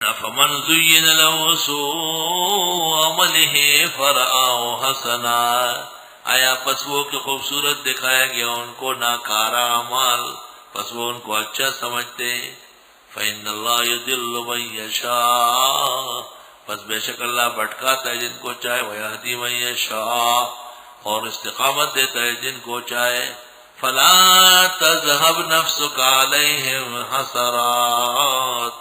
فمن زین له سوء عمله فرآه حسنا، آیا پس وہ کہ خوبصورت دکھایا گیا ان کو ناکارا اعمال، پس وہ ان کو اچھا سمجھتے ہیں۔ فإن اللہ یضل من یشاء، پس بے شک اللہ بھٹکاتا ہے جن کو چاہے، ویہدی من یشاء، اور استقامت دیتا ہے جن کو چاہے۔ فلا تذهب نفسك عليهم حسرات،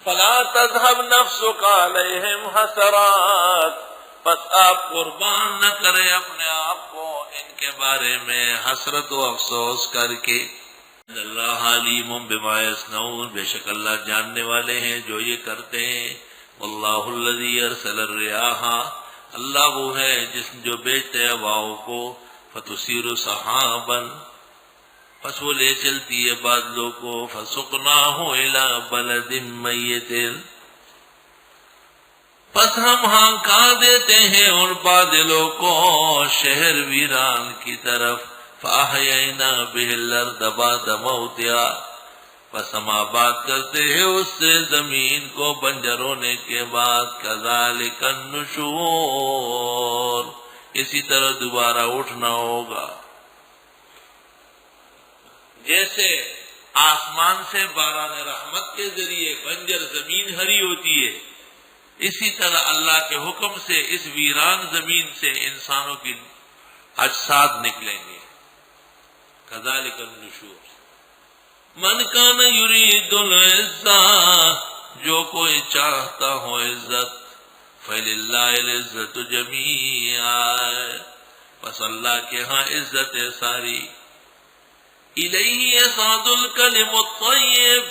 فلا تذهب نفسك عليهم حسرات، پس آپ قربان نہ کرے اپنے آپ کو ان کے بارے میں حسرت و افسوس کر کے۔ اللہ علیم بما یصنعون، بے شک اللہ جاننے والے ہیں جو یہ کرتے ہیں۔ واللہ الذی ارسل الرياح، اللہ وہ ہے جس جو بھیجتے ہیں ہواؤں کو، فتثیر سحابا، پس وہ لے چلتی ہے بادلوں کو، فسقناہ الی بلد میت، پس ہم ہانکا دیتے ہیں ان بادلوں کو شہر ویران کی طرف، فاحیینا بہ الارض بعد موتہا، پس ہم آباد کرتے ہیں اس سے زمین کو بنجر ہونے کے بعد، کذالک النشور، اسی طرح دوبارہ اٹھنا ہوگا۔ جیسے آسمان سے باران رحمت کے ذریعے بنجر زمین ہری ہوتی ہے، اسی طرح اللہ کے حکم سے اس ویران زمین سے انسانوں کی اجساد نکلیں گے۔ کذالک النشور۔ من کان یرید العزة، جو کوئی چاہتا ہو عزت، فللہ العزت جمیعا، پس اللہ کے ہاں عزت ہے ساری۔ الیہ یصعد الکلم الطیب،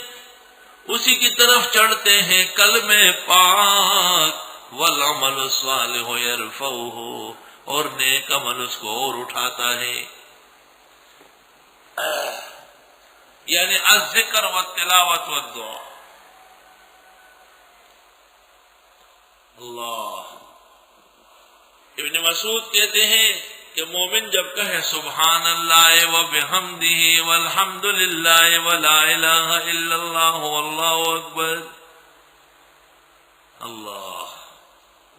اسی کی طرف چڑھتے ہیں کلمہ پاک، والعمل الصالح یرفعہ، اور نیک عمل اس کو اور اٹھاتا ہے۔ یعنی الذکر والتلاوت والدعا۔ اللہ، ابن مسعود کہتے ہیں کہ مومن جب کہے سبحان اللہ و بحمدہ والحمد للہ ولا الہ الا اللہ واللہ اکبر، اللہ،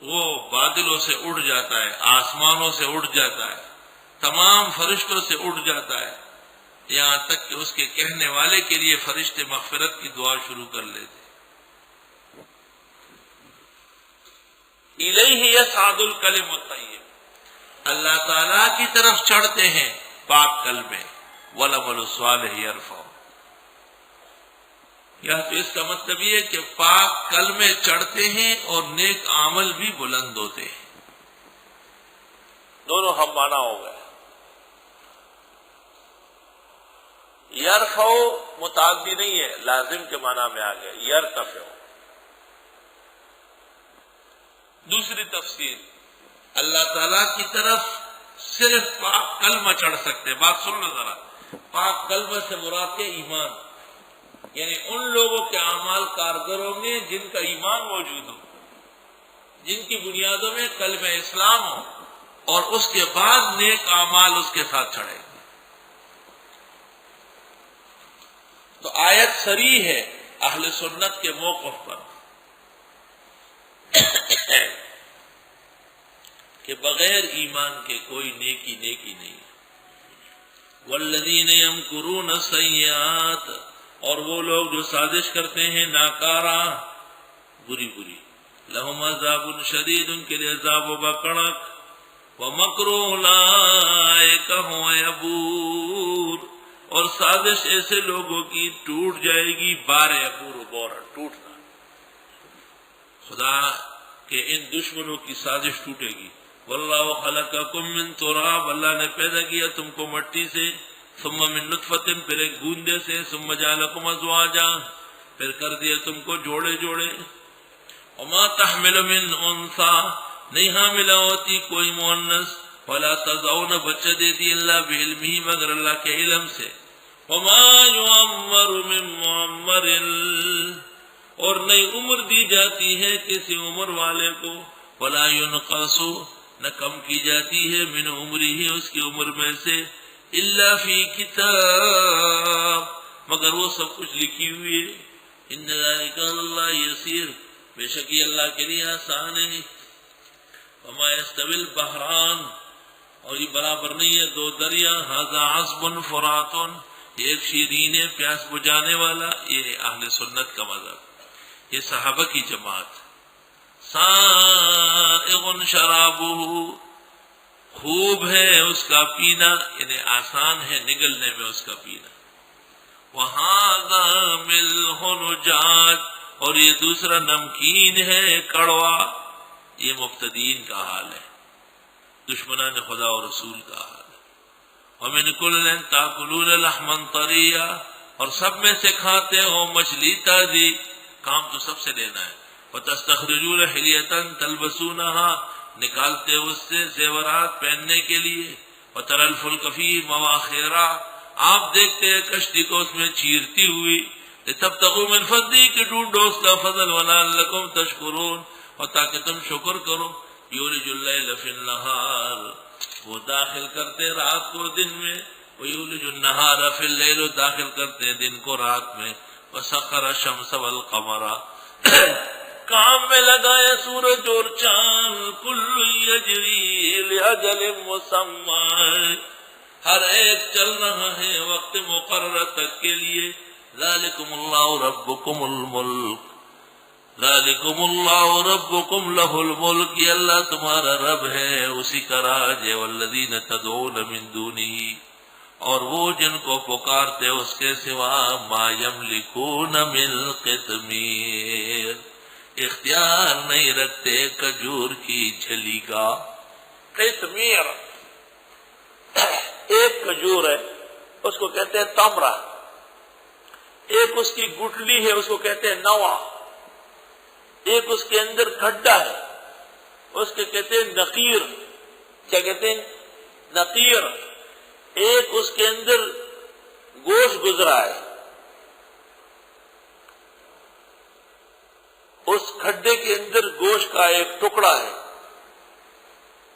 وہ بادلوں سے اڑ جاتا ہے، آسمانوں سے اڑ جاتا ہے، تمام فرشتوں سے اڑ جاتا ہے، یہاں تک کہ اس کے کہنے والے کے لیے فرشتے مغفرت کی دعا شروع کر لیتے۔ الیہ یصعد الکلم الطیب، اللہ تعالیٰ کی طرف چڑھتے ہیں پاک کلمے، والعمل الصالح یرفع، یا تو اس کا مطلب یہ ہے کہ پاک کلمے چڑھتے ہیں اور نیک عمل بھی بلند ہوتے ہیں، دونوں ہم معنی ہو گئے۔ یرفع متعدی نہیں ہے، لازم کے معنی میں آ گیا، یرتفع۔ دوسری تفسیر، اللہ تعالیٰ کی طرف صرف پاک کلمہ چڑھ سکتے، بات سن لو ذرا، پاک کلمہ سے مراد ہے ایمان، یعنی ان لوگوں کے اعمال کارگر ہوں گے جن کا ایمان موجود ہو، جن کی بنیادوں میں کلمہ اسلام ہو، اور اس کے بعد نیک اعمال اس کے ساتھ چڑھے۔ تو آیت صریح ہے اہل سنت کے موقف پر کہ بغیر ایمان کے کوئی نیکی نہیں۔ والذین یمکرون السیئات، اور وہ لوگ جو سازش کرتے ہیں ناکارہ، بری، لہم عذاب شدید، ان کے لیے عذاب ہوگا کڑک، ومکر اولئک هو یبور، اور سازش ایسے لوگوں کی ٹوٹ جائے گی، بور ٹوٹنا، خدا کہ ان دشمنوں کی سازش ٹوٹے گی۔ واللہ خلقکم من تراب، اللہ نے پیدا کیا تم کو مٹی سے، ثم من نطفۃ، پھر ایک گوندے سے، ثم جعلکم ازواجا، پھر کر دیا تم کو جوڑے۔ وما تحمل من انثى، نہیں حاملہ ہوتی کوئی مؤنث، ولا تضعون، بچہ دیتی اللہ بعلمہ، مگر اللہ کے علم سے۔ وما يعمر من معمر، اور نئی عمر دی جاتی ہے کسی عمر والے کو، ولا ينقص، نہ کم کی جاتی ہے، من عمرہ، اس کی عمر میں سے، الا فی کتاب، مگر وہ سب کچھ لکھی ہوئی ہے۔ ان ذلک اللہ یسیر، بے شک یہ اللہ کے لیے آسان ہے. وما یستوی البحران، اور یہ برابر نہیں ہے دو دریا، ھذا عذب فرات، ایک شیرین ہے پیاس بجھانے والا. یہ اہل سنت کا مذہب، یہ صحابہ کی جماعت. سائغ شرابہ، خوب ہے اس کا پینا، یعنی آسان ہے نگلنے میں اس کا پینا. وہذا ملح نجاج، اور یہ دوسرا نمکین ہے کڑوا. یہ مبتدین کا حال ہے، دشمنان خدا و رسول کا حال ہے. ومن کل تاکلون لحما طریا، اور سب میں سے کھاتے ہو مچھلی تازی، کام تو سب سے لینا ہے. وتستخرجون حلیۃ تلبسونها، نکالتے اس سے زیورات پہننے کے لیے. وترى الفلک فیہ مواخرا، آپ دیکھتے ہیں کشتی کو اس میں چیرتی ہوئی. لتبتغوا من فضلہ، کہ ڈھونڈو اس کا فضل. ولعلکم تشکرون، اور تاکہ تم شکر کرو. یولج اللیل فی النہار، وہ داخل کرتے رات کو دن میں. ویولج النہار فی اللیل، داخل کرتے دن کو رات میں. وسخر الشمس والقمر، کام میں لگایا سورج اور چاند. کل یجری لاجل مسمی، ہر ایک چل رہا ہے وقت مقرر تک کے لیے. ذالکم اللہ ربکم الملک، ذالکم اللہ ربکم لہ الملک، یہ اللہ تمہارا رب ہے، اسی کا راج ہے. والذین تدعون من دونہ، اور وہ جن کو پکارتے اس کے سوا. ما یملکون من قطمیر، اختیار نہیں رکھتے کھجور کی جھلی کا. قطمیر ایک کھجور ہے، اس کو کہتے ہیں تمرہ. ایک اس کی گٹلی ہے، اس کو کہتے ہیں نوا. ایک اس کے اندر کھڈا ہے، اس کے کہتے ہیں نقیر. کیا کہتے ہیں؟ نقیر. ایک اس کے اندر گوشت گزرا ہے، اس کھڈے کے اندر گوشت کا ایک ٹکڑا ہے،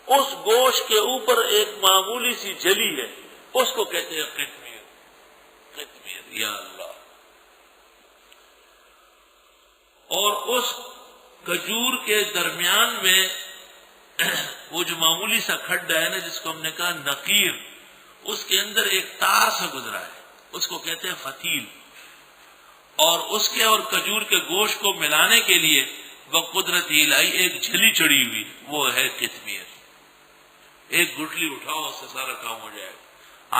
اس گوشت کے اوپر ایک معمولی سی جلی ہے، اس کو کہتے ہیں قطمیر. قطمیر، یا اللہ. اور اس کھجور کے درمیان میں وہ جو معمولی سا کھڈا ہے نا، جس کو ہم نے کہا نقیر، اس کے اندر ایک تار سا گزرا ہے، اس کو کہتے ہیں فتیل. اور اس کے اور کھجور کے گوشت کو ملانے کے لیے بقدرت الہی ایک جھلی چڑی ہوئی، وہ ہے قطمیر. ایک گٹلی اٹھاؤ، اس سے سارا کام ہو جائے گا.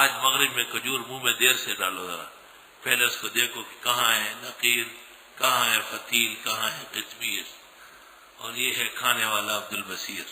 آج مغرب میں کھجور منہ میں دیر سے ڈالو ذرا، پہلے اس کو دیکھو کہ کہاں ہے نقیر، کہاں ہے فتیل، کہاں ہے قطمیر. اور یہ ہے کھانے والا عبد البصیر.